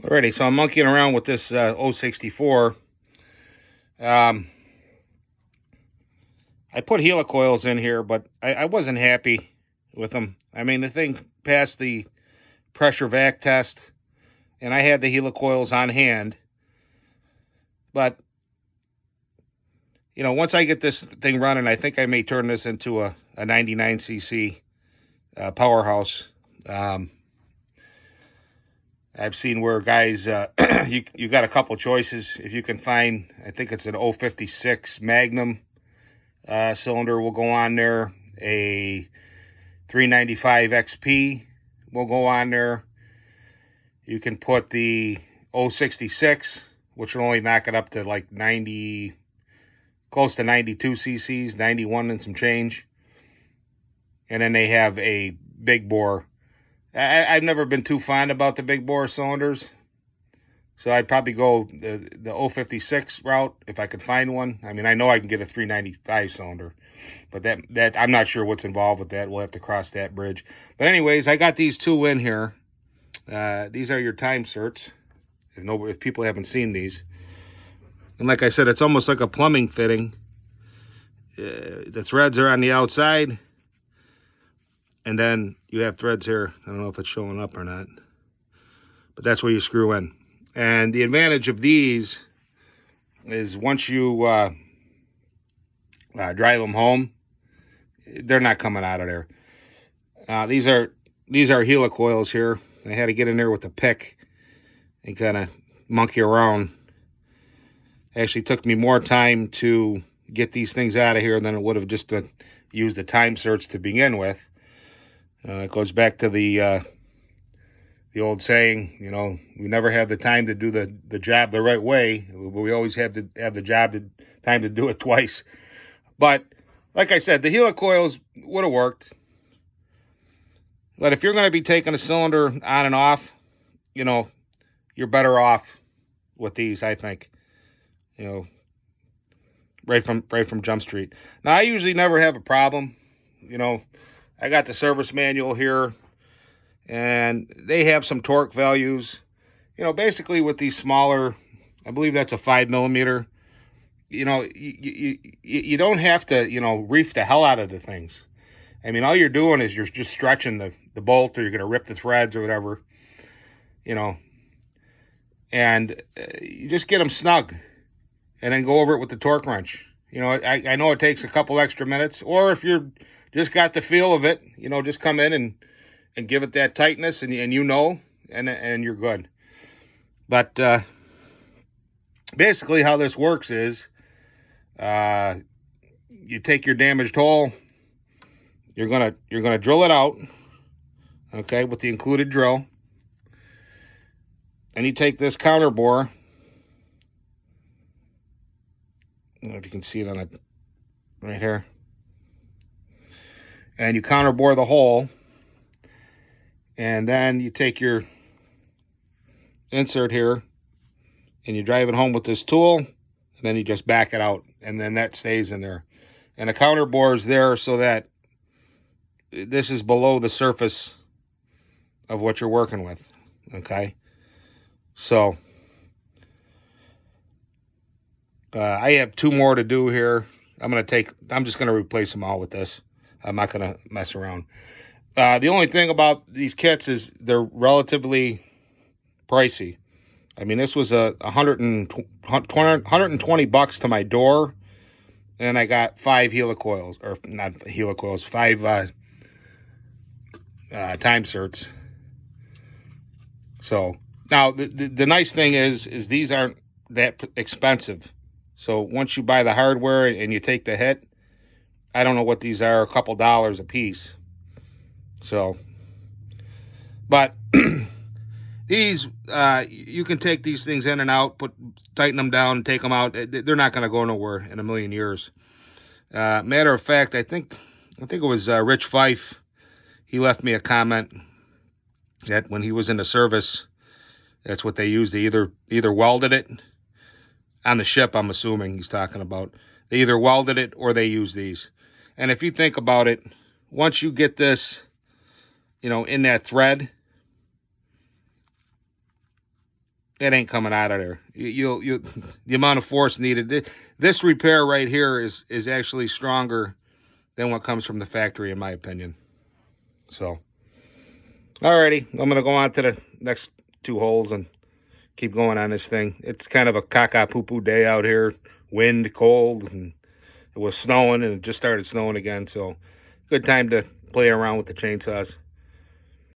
Alrighty, so I'm monkeying around with this 064. I put heli-coils in here, but I wasn't happy with them. I mean, the thing passed the pressure vac test, and I had the heli-coils on hand. But, once I get this thing running, I think I may turn this into a 99cc powerhouse. I've seen where guys, you got a couple choices. If you can find, I think it's an 056 Magnum cylinder will go on there. A 395 XP will go on there. You can put the 066, which will only knock it up to like 90, close to 92 cc's, 91 and some change. And then they have a big bore. I've never been too fond about the big bore cylinders, so I'd probably go the 056 route if I could find one. I mean, I know I can get a 395 cylinder, but that I'm not sure what's involved with that. We'll have to cross that bridge. But anyways, I got these two in here. These are your time-serts, if people haven't seen these. And like I said, it's almost like a plumbing fitting. The threads are on the outside. And then you have threads here. I don't know if it's showing up or not, but that's where you screw in. And the advantage of these is once you drive them home, they're not coming out of there. These are heli-coils here. I had to get in there with a pick and kind of monkey around. It actually took me more time to get these things out of here than it would have just to use the time-serts to begin with. It goes back to the old saying, we never have the time to do the job the right way. We always have to have the time to do it twice. But like I said, the heli-coils would have worked. But if you're going to be taking a cylinder on and off, you're better off with these, I think. Right from Jump Street. Now, I usually never have a problem. I got the service manual here, and they have some torque values. Basically with these smaller, I believe that's a 5mm. You don't have to, reef the hell out of the things. I mean, all you're doing is you're just stretching the bolt, or you're going to rip the threads or whatever, and you just get them snug and then go over it with the torque wrench. I know it takes a couple extra minutes, or if you're just got the feel of it, just come in and give it that tightness, and and you're good. But basically how this works is you take your damaged hole, you're gonna drill it out, okay, with the included drill. And you take this counterbore, I don't know if you can see it on it right here. And you counterbore the hole, and then you take your insert here and you drive it home with this tool, and then you just back it out, and then that stays in there. And the counterbore is there so that this is below the surface of what you're working with, okay? So I have two more to do here. I'm just going to replace them all with this. I'm not going to mess around. The only thing about these kits is they're relatively pricey. I mean, this was $120 to my door, and I got 5 heli-coils, or not heli-coils, 5 time-serts. So now the nice thing is these aren't that expensive. So once you buy the hardware and you take the hit, I don't know what these are, a couple dollars a piece. So, but these, you can take these things in and out, tighten them down, take them out. They're not going to go nowhere in a million years. Matter of fact, I think it was Rich Fife. He left me a comment that when he was in the service, that's what they used. They either welded it on the ship, I'm assuming he's talking about. They either welded it or they used these. And if you think about it, once you get this, in that thread, it ain't coming out of there. You the amount of force needed. This repair right here is actually stronger than what comes from the factory, in my opinion. So, alrighty, I'm gonna go on to the next 2 holes and keep going on this thing. It's kind of a caca-poo-poo day out here. Wind, cold, and it was snowing, and it just started snowing again. So, good time to play around with the chainsaws.